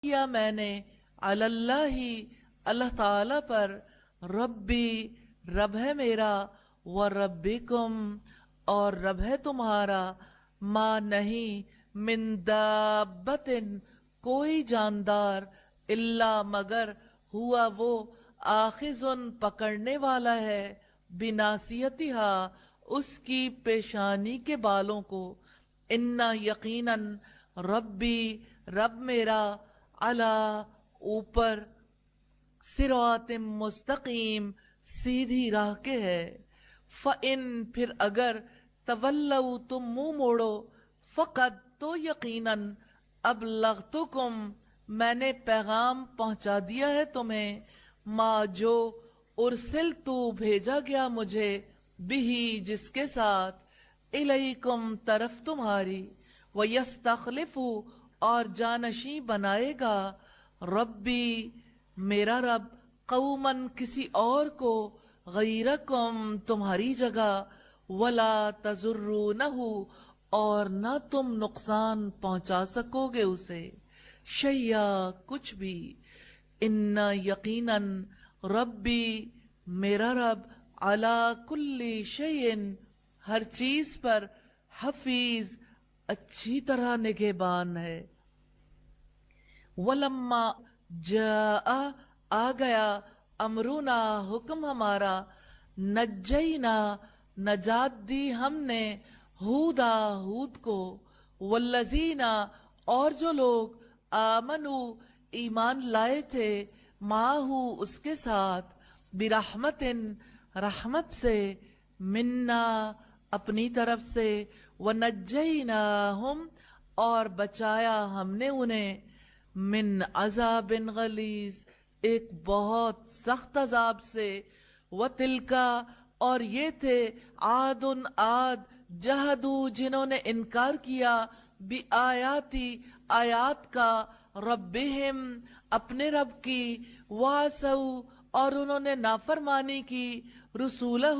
کیا میں نے اللہ اللہ تعالی پر، ربی رب ہے میرا، و ربکم اور رب ہے تمہارا، ما نہیں، من دابت کوئی جاندار، الا مگر، ہوا وہ آخذن پکڑنے والا ہے، بناصیتہا اس کی پیشانی کے بالوں کو، انا یقیناً ربی رب میرا، علا اوپر، صراط مستقیم سیدھی راہ کے ہے، فَإِن پھر اگر تولوا تم منہ موڑو، فقط تو یقیناً ابلغتکم میں نے پیغام پہنچا دیا ہے تمہیں، ما جو ارسل تو بھیجا گیا مجھے، بھی جس کے ساتھ، الیکم طرف تمہاری، وَيَسْتَخْلِفُ اور جانشیں بنائے گا، ربی میرا رب، قومن کسی اور کو، غیرکم تمہاری جگہ، ولا تضرونہ اور نہ تم نقصان پہنچا سکو گے اسے، شیئا کچھ بھی، ان یقیناً ربی میرا رب، علی کل شیء ہر چیز پر، حفیظ اچھی طرح نگہبان ہے، ولما جاء آ گیا، امرنا حکم ہمارا، نجینا نجات دی ہم نے، ہودا ہود کو، والذین اور جو لوگ، آمنو ایمان لائے تھے، معہو اس کے ساتھ، برحمت رحمت سے، منا اپنی طرف سے، ونجیناہم اور بچایا ہم نے انہیں، من عذاب غلیظ ایک بہت سخت عذاب سے، وتلکا اور یہ تھے، عاد عاد، جہدو جنہوں نے انکار کیا، بآیاتی آیات کا، ربہم اپنے رب کی، واسو اور انہوں نے نافرمانی کی، رسولہ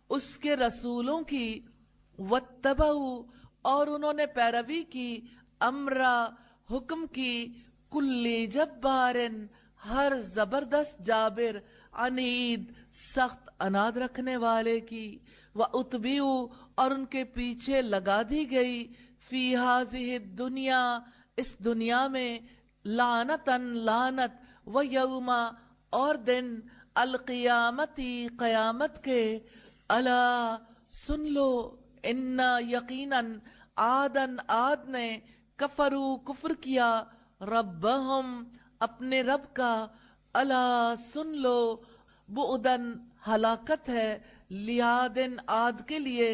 اس کے رسولوں کی، واتبعوا اور انہوں نے پیروی کی، امرا حکم کی، کلی جبارن ہر زبردست جابر، عنید سخت اناد رکھنے والے کی، واتبعوا اور ان کے پیچھے لگا دی گئی، فی ہذہ الدنیا اس دنیا میں، لعنتاً لعنت، و یوما اور دن، القیامتی قیامت کے، الا سن لو، انا یقیناً عادن عاد نے، کفرو کفر کیا، ربہم اپنے رب کا، الا سن لو، بعدن ہلاکت ہے، لیادن عاد کے لیے،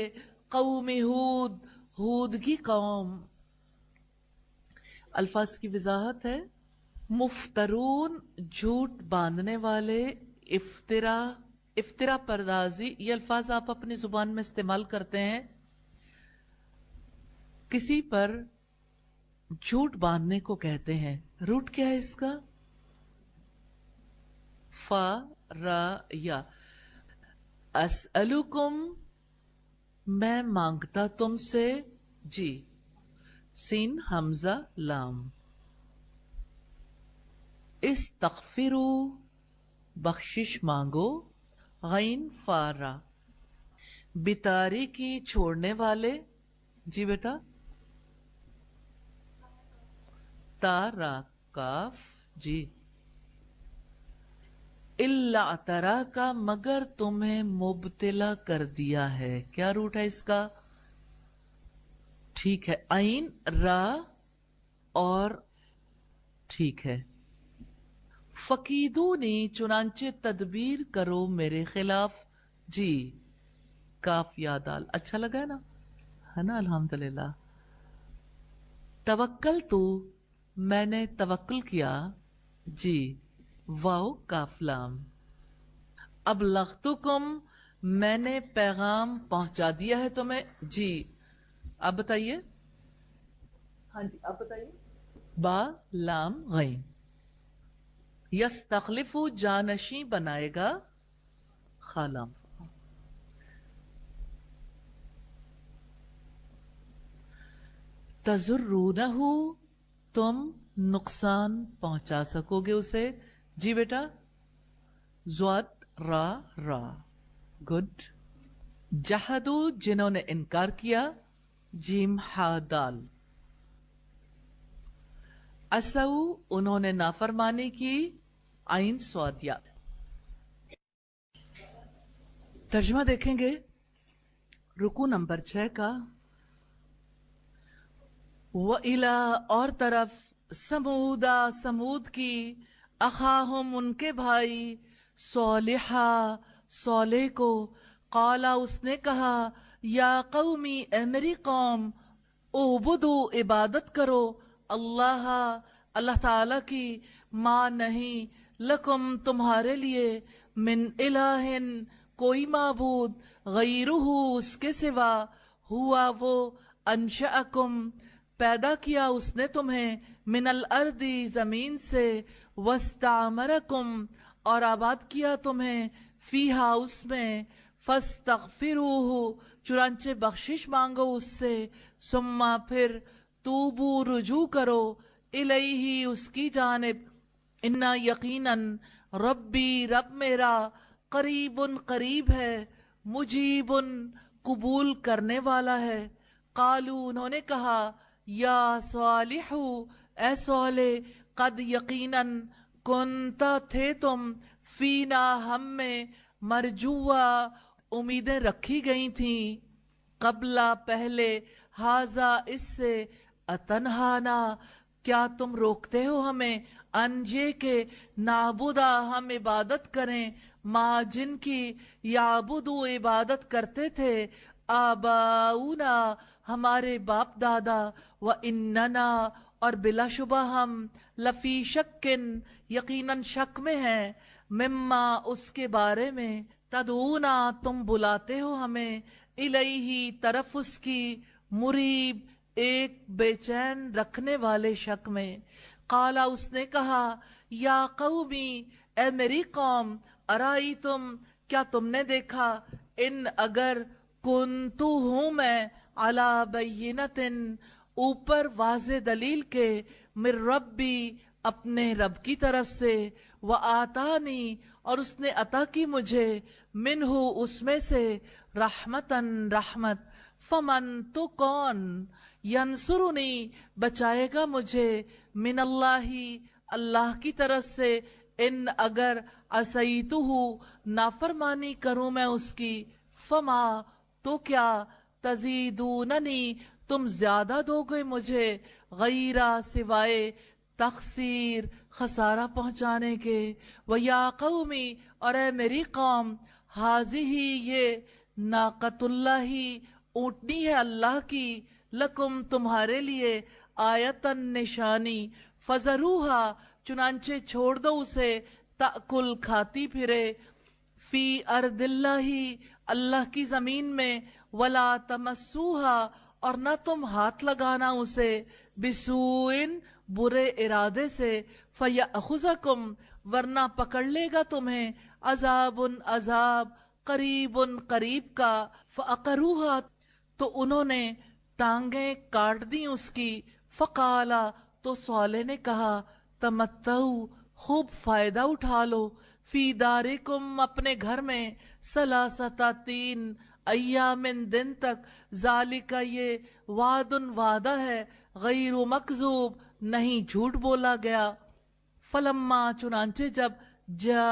قوم ہود ہود کی قوم۔ الفاظ کی وضاحت ہے، مفترون جھوٹ باندھنے والے، افطرا پردازی، یہ الفاظ آپ اپنی زبان میں استعمال کرتے ہیں کسی پر جھوٹ باندھنے کو کہتے ہیں۔ روٹ کیا ہے اس کا؟ فا را یا، اسألکم میں مانگتا تم سے، جی، سین حمزہ لام، استغفرو بخشش مانگو، غین فارا، بتاری کی چھوڑنے والے، جی بیٹا، تارا کاف، جی، اللہ ترا کا مگر تمہیں مبتلا کر دیا ہے، کیا روٹ ہے اس کا؟ ٹھیک ہے، عین را اور ٹھیک ہے، فقیدونی چنانچہ تدبیر کرو میرے خلاف، جی، کاف یا دال، اچھا لگا ہے نا، الحمدللہ۔ توکل تو میں نے توکل کیا، جی، واو کاف لام، ابلغتکم میں نے پیغام پہنچا دیا ہے تمہیں، جی، اب بتائیے، ہاں جی اب بتائیے، با لام غین، یستخلف جانشیں بنائے گا، خالام، تضرونہ تم नुकसान पहुंचा सकोगे उसे। जी बेटा, ज़्वाद रा रा, गुड। जहदू जिन्होंने इनकार किया, जीम हा दाल। असऊ उन्होंने नाफरमानी की, आइन स्वादिया। तर्जमा देखेंगे रुकू नंबर 6 का। व इला और तरफ समूदा समूद की, अखाहुम उनके भाई, सोलिहा सोले को, काला उसने कहा, या कौमी ए मेरी कौम, उबुदू इबादत करो, अल्लाह अल्लाह ताला की, माँ नहीं, लकुम तुम्हारे लिए, मिन इलाहिन कोई माबूद, गैरुहु उसके सिवा, हुआ वो, अंशअकुम पैदा किया उसने तुम्हें, मिनल अर्दी जमीन से, वस्तामरकुम और आबाद किया तुम्हें, फीहा उसमें, फस्तगफिरूहु चुनांचे बख्शिश मांगो उससे, सुम्मा फिर, तूबू रुजू करो, इलैही उसकी जानिब, इन्ना यकीनन, रब्बी रब मेरा, करीबुन करीब है, मुजीबुन कबूल करने वाला है। कालू उन्होंने कहा, या सालिहू ए सोले, कद यकीनन, कुंता थे तुम, फीना हम में, मरजुआ उम्मीदें रखी गई थीं, कबला पहले, हाजा इससे, अतनहाना क्या तुम रोकते हो हमें, अनजे के, नाबुदा हम इबादत करें, माँ जिनकी, याबुदू इबादत करते थे, आबाऊना हमारे बाप दादा, व इन्नना और बिलाशुबा हम, लफी शक्किन यकीनन शक में हैं, मिम्मा उसके बारे में, तदूना तुम बुलाते हो हमें, इलैही तरफ उसकी, मुरीब एक बेचैन रखने वाले शक में। काला उसने कहा, या कौमी ए मेरी कौम, अराई तुम क्या तुमने देखा, इन अगर, कुंतु हूँ मैं, अला बैयिनतिन ऊपर वाज़े दलील के, मिर रब्बी अपने रब की तरफ से, व आतानी और उसने अता की मुझे, मिनहु उसमें से, रहमतन रहमत, फमन तो कौन, यंसुरुनी बचाएगा मुझे, मिनल्लाही अल्लाह की तरफ से, इन अगर असईतुहु नाफरमानी करूं मैं उसकी, फमा तो क्या, तजीदूननी तुम ज्यादा दोगे मुझे, गैरा सिवाय, तखसीर खसारा पहुंचाने के, व या कौमी और ए मेरी कौम, हाजी ही ये, नाकतुल्लाही ऊँटनी है अल्लाह की, लकुम तुम्हारे लिए, आयतन निशानी, फजरूहा चुनांचे छोड़ दो उसे, ताकुल खाती फिरे, फी अर्दिल्लाही अल्लाह की जमीन में, वला तमस्सूहा और न तुम हाथ लगाना उसे, बिसूइन बुरे इरादे से, फयअखुज़कुम वरना पकड़ लेगा तुम्हें, अजाबुन अजाब, करीबुन करीब का, फअकरूहा तो उन्होंने टांगें काट दी उसकी, फकाला तो सौले ने कहा, तमत्तऊ खूब फायदा उठा लो, फी दारिकुम अपने घर में, सलासता 3 अय्यामिन दिन तक, जालिका ये, वादुन वादा है, गैरु मकजूब नहीं झूठ बोला गया। फलम्मा चुनांचे जब, जा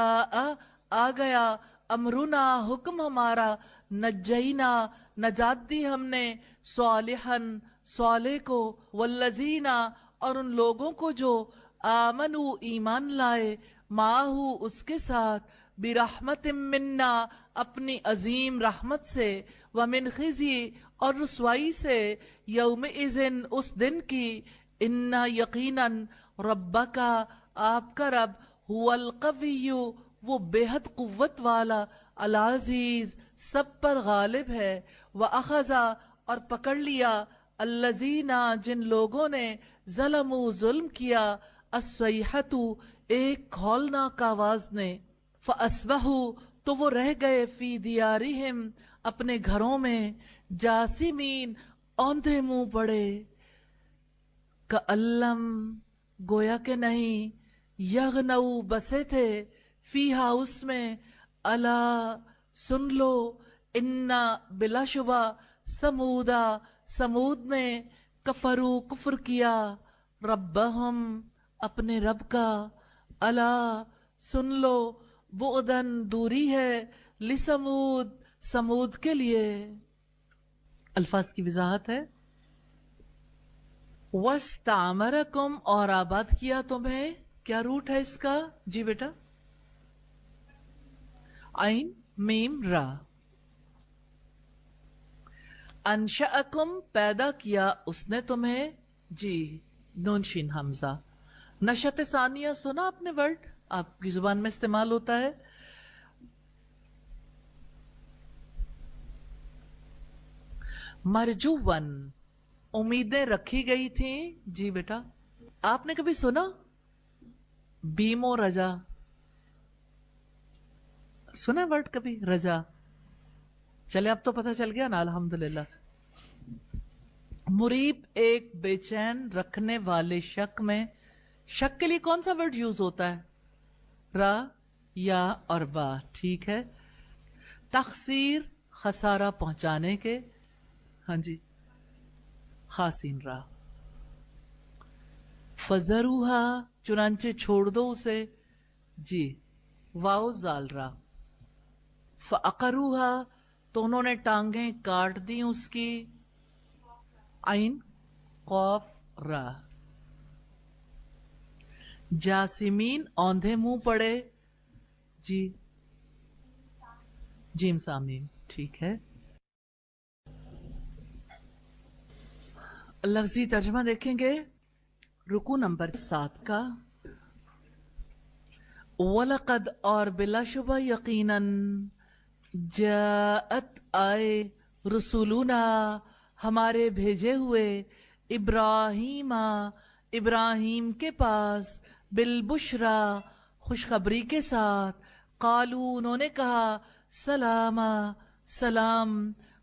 आ गया, अमरुना हुक्म हमारा, नज्जईना नजात दी हमने, स्वालिहन स्वाले को, वल्लजीना और उन लोगों को जो, आमनु ईमान लाए, माहू उसके साथ, बिरहमतिम मिन्ना अपनी अजीम रहमत से, व मिन खिजी और रुसवाई से, यौम इज़िन उस दिन की, इन्ना यकीनन, रब्बका आपका रब, हुवल कविय्यु वो बेहद कुव्वत वाला, अल अजीज सब पर गालिब है, व अखज़ा और पकड़ लिया, अल्लज़ीना जिन लोगों ने, ज़लमू जुल्म किया, अस्सैहतु एक खौलनाक आवाज ने, फ़अस्बहू तो वो रह गए, फी दियारिहिम अपने घरों में, जासिमीन औंधे मुंह पड़े, कअल्लम गोया कि नहीं, यगनऊ बसे थे, फीहा उसमें, अला सुन लो, इन्ना बिलाशुबा समूदा समूद ने, कफरू कुफर किया, रब्बहम अपने रब का, अला सुन लो, बुअदन दूरी है, लिसमूद समूद के लिए। अल्फाज की वजाहत है, वस्तामरकुम और आबाद किया तुम्हें, क्या रूट है इसका? जी बेटा, आइन मीम रा। अंशअकुम पैदा किया उसने तुम्हें, जी नून शीन हमजा। नशत सानिया सुना आपने वर्ड, आपकी जुबान में इस्तेमाल होता है। मरजूवन उम्मीदें रखी गई थी, जी बेटा। आपने कभी सुना बीमो रजा? सुना वर्ड कभी रजा? चले अब तो पता चल गया ना, अल्हम्दुलिल्लाह। मुरीब एक बेचैन रखने वाले शक में, शक के लिए कौन सा वर्ड यूज होता है? रा या और बा, ठीक है। तखसीर खसारा पहुंचाने के, हाँ जी, खासिन रा। फजरूहा चुनांचे छोड़ दो उसे, जी वाओ जाल रा। फअकरूहा तो उन्होंने टांगें काट दी उसकी, आइन कौफ रा। जासिमीन औंधे मुंह पड़े, जी जीम सामीन, ठीक है। लफ्जी तर्जमा देखेंगे रुकू नंबर 7 का। वलकद और बिलाशुबा यकीनन, जाअत आए, रसूलुना हमारे भेजे हुए, इब्राहीमा इब्राहीम के पास, बिलबुशरा खुशखबरी के साथ, कालू उन्होंने कहा, सलामा सलाम,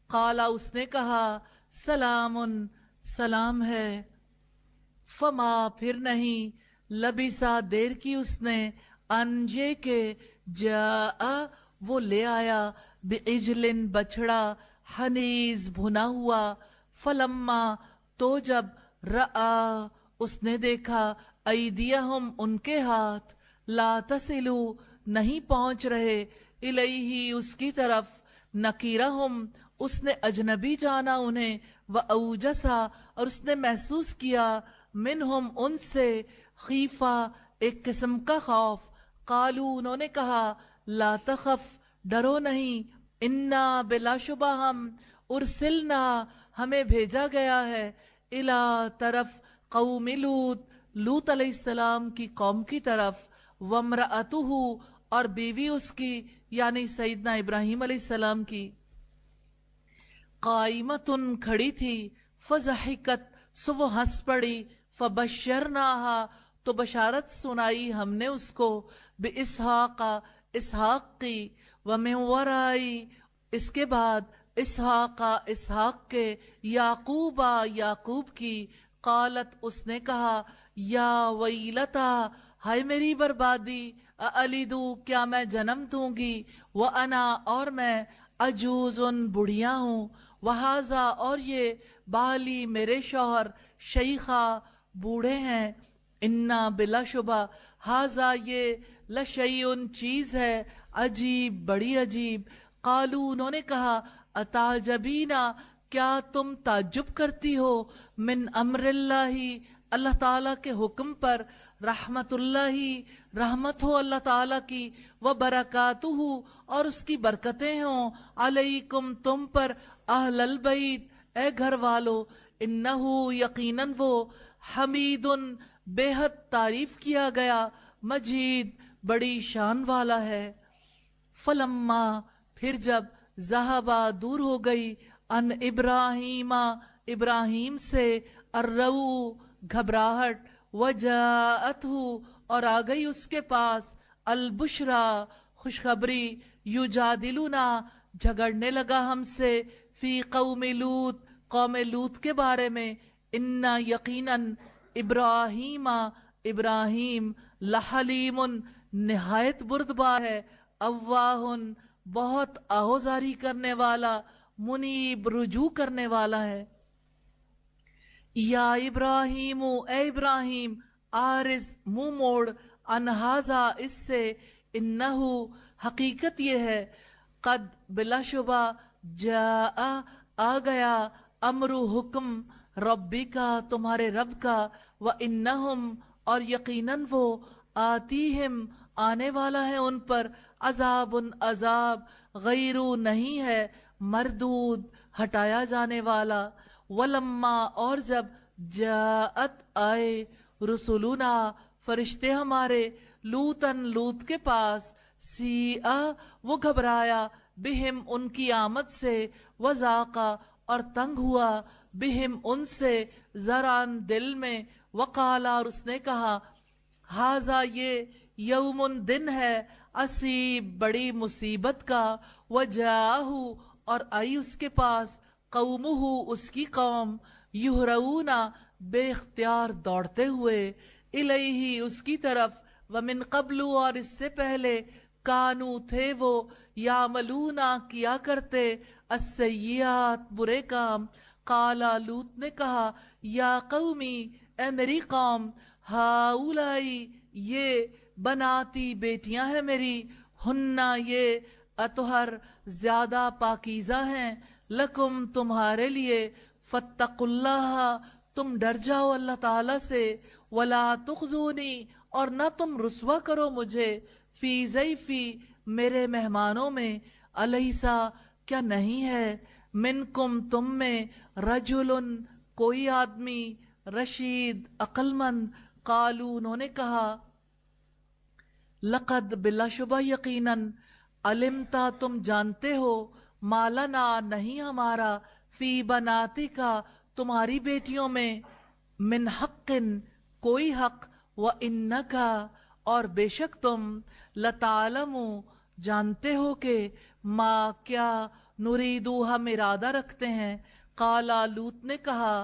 काला उसने कहा, सलामुन सलाम है। फमा फिर नहीं, लबिसा देर की उसने, अनजे के, जा वो ले आया, बिइजलिन बछड़ा, हनीज भुना हुआ, फलम्मा तो जब, रआ उसने देखा, ऐदियहुम उनके हाथ, ला तसिलु नहीं पहुंच रहे, इलैही उसकी तरफ, नकीरहुम उसने अजनबी जाना उन्हें, व औजसा और उसने महसूस किया, मिनहुम उनसे, खीफा एक किस्म का खौफ, कालू उन्होंने कहा, ला तखफ डरो नहीं, इन्ना बिलाशुबा हम, उर्सिलना हमें भेजा गया है, इला तरफ, कौम लूत लूत अलैहिस्सलाम की कौम की तरफ, वम्रअतुहु और बीवी उसकी यानी सईदना इब्राहिम अलैहिस्सलाम की, काइमतुन खड़ी थी, फज़हिकत सो वो हंस पड़ी, फबशरनाहा तो बशारत सुनाई हमने उसको, बिइस्हाका इसहाक की, व मिन वराई इसके बाद, इसहाका इसहाक के, याकूबा याकूब की, कालत उसने कहा, या वैलता हाय मेरी बर्बादी, अलिदू क्या मैं जन्म दूंगी, व अना और मैं, अजूजुन बुढ़िया हूँ, वहाजा और ये, बाली मेरे शौहर, शईखा बूढ़े हैं, इन्ना बिलाशुबा हाजा ये, लशयउन चीज है, अजीब बड़ी अजीब, कालू उन्होंने कहा, अताजबीना क्या तुम ताज्जुब करती हो, मिन अम्रिल्लाही अल्लाह ताला के हुक्म पर, रहमतुल्लाही रहमत हो अल्लाह ताला की, व बरकातुहु और उसकी बरकतें हों, अलैकुम तुम पर, अहलल बैत ए घर वालो, इन्नहु यकीनन वो, हमीदुन बेहद तारीफ किया गया, मजीद बड़ी शान वाला है। फलम्मा फिर जब, ज़हबा दूर हो गई, अन इब्राहीमा इब्राहीम से, अर्रऊ घबराहट, वजाअतहु और आ गई उसके पास, अलबुशरा खुशखबरी, युजादिलुना झगड़ने लगा हमसे, फी कौम लूत कौम लूत के बारे में, इन्ना यकीनन इब्राहीमा इब्राहीम लहलीमुन निहायत बुर्दबा है, अव्वाहुन बहुत आहोजारी करने वाला, मुनीब रुजू करने वाला है। या इब्राहीमु ए इब्राहीम, आरिज मुंह मोड़, अनहाजा इससे, इन्नहु हकीकत ये है, कद बिलाशुबा जा आ गया, अमरु हुक्म, रब्बी का तुम्हारे रब का, व इन्नहुम और यकीनन वो, आतीहिम आने वाला है उन पर, अजाबुन अजाब, गैरू नहीं है, मरदूद हटाया जाने वाला। वलम्मा और जब जाअत आए, रुसुलुना फरिश्ते हमारे, लूतन लूत के पास, सीआ वो घबराया, बिहिम उनकी आमद से, वजाका और तंग हुआ, बिहिम उनसे, जरान दिल में, वकाला और उसने कहा, हाजा ये यौमुन दिन है, असीब बड़ी मुसीबत का, वजाहू और आई उसके पास, कौमुहु उसकी कौम, युहरऊना बेख्तियार दौड़ते हुए, इलैही उसकी तरफ, वमिन कबलू और इससे पहले, कानू थे वो, यामलूना किया करते, अस्सय्यात बुरे काम। काला लूत ने कहा, या कौमी ए मेरी कौम, हाउलाई ये, बनाती बेटियां हैं मेरी, हुन्ना ये, अतहर ज्यादा पाकीज़ा हैं, लकुम तुम्हारे लिए, फत्तकुल्लाह तुम डर जाओ अल्लाह ताला से, वला तुखजूनी और न तुम रुस्वा करो मुझे, फी ज़ैफ़ी मेरे मेहमानों में, अलैसा क्या नहीं है, मिनकुम तुम में, रजुलुन कोई आदमी, रशीद अक्लमंद। कालू उन्होंने कहा, लक़द बिलाशुबा यकीनन, अलिमता तुम जानते हो, मालना नहीं हमारा, फी बनाती का तुम्हारी बेटियों में, मिन हक़्क़िन कोई हक, व इन्नका और बेशक तुम, लतालमु जानते हो के, माँ क्या, नुरीदू हम इरादा रखते हैं। काला लूत ने कहा,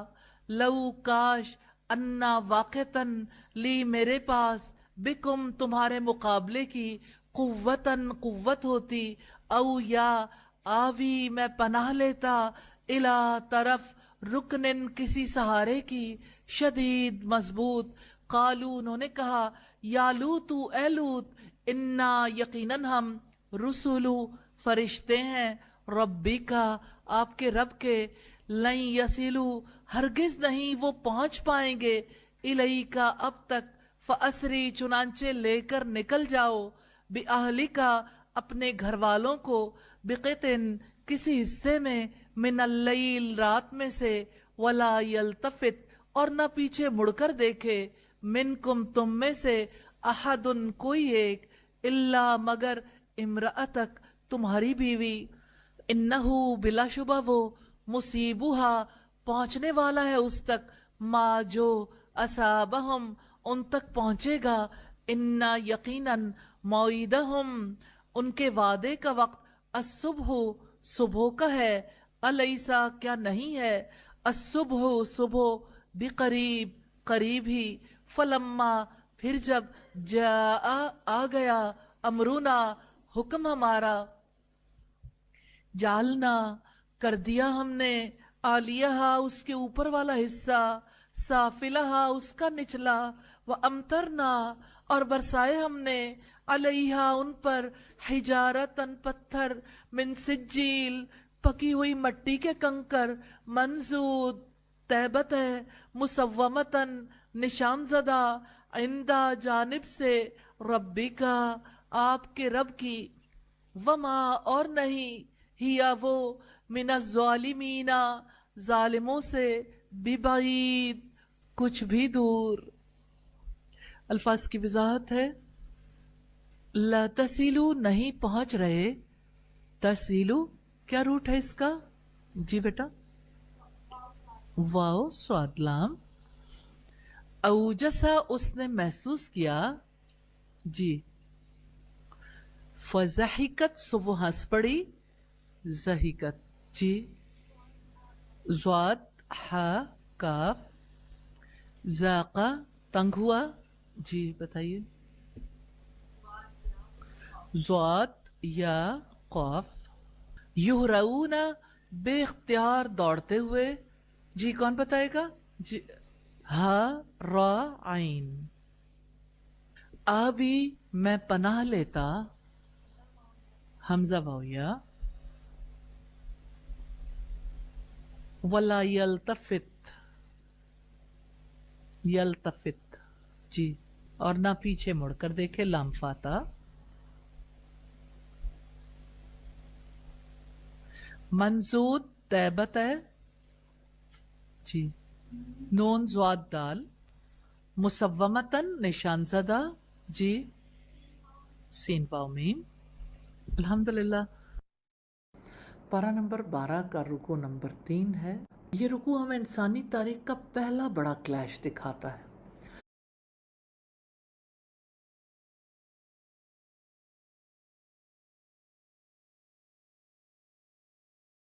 लऊ काश, अन्ना वाक़तन ली मेरे पास, बिकुम तुम्हारे मुकाबले की, कुव्वतन कुव्वत होती, औ या आवी मैं पनाह लेता, इला तरफ रुकनिन किसी सहारे की, शदीद मजबूत। कालू उन्होंने कहा, या लूतू ए लूत, इन्ना यकीनन हम, रुसुलु फरिश्ते हैं, रब्बी का आपके रब के, लन यसिलु हरगिज नहीं वो पहुंच पाएंगे, इलई का अब तक, फअसरी चुनांचे लेकर निकल जाओ, बि अहली का अपने घर वालों को, बिक़ितिन किसी हिस्से में, मिनल्लैल रात में से, वला यल्तफित और न पीछे मुड़कर देखे, मिनकुम तुम में से, अहदुन कोई एक, इल्ला मगर, इम्रअतक तुम्हारी बीवी, इन्नहु बिलाशुबा वो, मुसीबुहा पहुंचने वाला है उस तक, माँ जो, असाबहम उन तक पहुंचेगा, इन्ना यकीनन, मौइदहुम उनके वादे का वक्त, अस्सुबह सुबह का है, अलैसा क्या नहीं है, अस्सुबह सुबह, बिकरीब करीब ही, फलम्मा फिर जब, जा आ गया, अमरुना हुक्म हमारा, जालना कर दिया हमने, आलियाहा उसके ऊपर वाला हिस्सा, साफिलहा उसका निचला, व अमतरना और बरसाए हमने, अलैहा उन पर, हिजारतन पत्थर, मिन सिज्जील पकी हुई मट्टी के कंकर, मंजूद तहबत है, मुसव्वमतन निशान ज़दा, इंदा जानिब से, रब्बी का आपके रब की, वमा और नहीं, हिया वो, मिनज़्ज़ालिमीना जालिमों से, बिबईद कुछ भी दूर। अल्फाज की वजाहत है, ला तसीलू नहीं पहुंच रहे, तसीलू क्या रूट है इसका? जी बेटा, वाओ स्वादलाम। औजसा उसने महसूस किया, जी। फज़हिकत सो वो हंस पड़ी, ज़हिकत जी। ज़्वाद हा काफ, ज़ाक़ा तंग हुआ, جی بتائیے. ضاد یا قاف. یہرعون بے اختیار دوڑتے ہوئے. جی کون بتائے گا؟ جی ہا را عین. ابھی میں پناہ لیتا. حمزہ واویہ. ولا یلتفت. یلتفت. جی اور نہ پیچھے مڑ کر دیکھے. لام فاتح. منزود طیبت ہے. جی نون زواد دال. مسومتن نشان زدہ. جی سین واو میم. الحمدللہ. پارہ نمبر 12 کا رکوع نمبر 3 ہے. یہ رکوع ہمیں انسانی تاریخ کا پہلا بڑا کلیش دکھاتا ہے.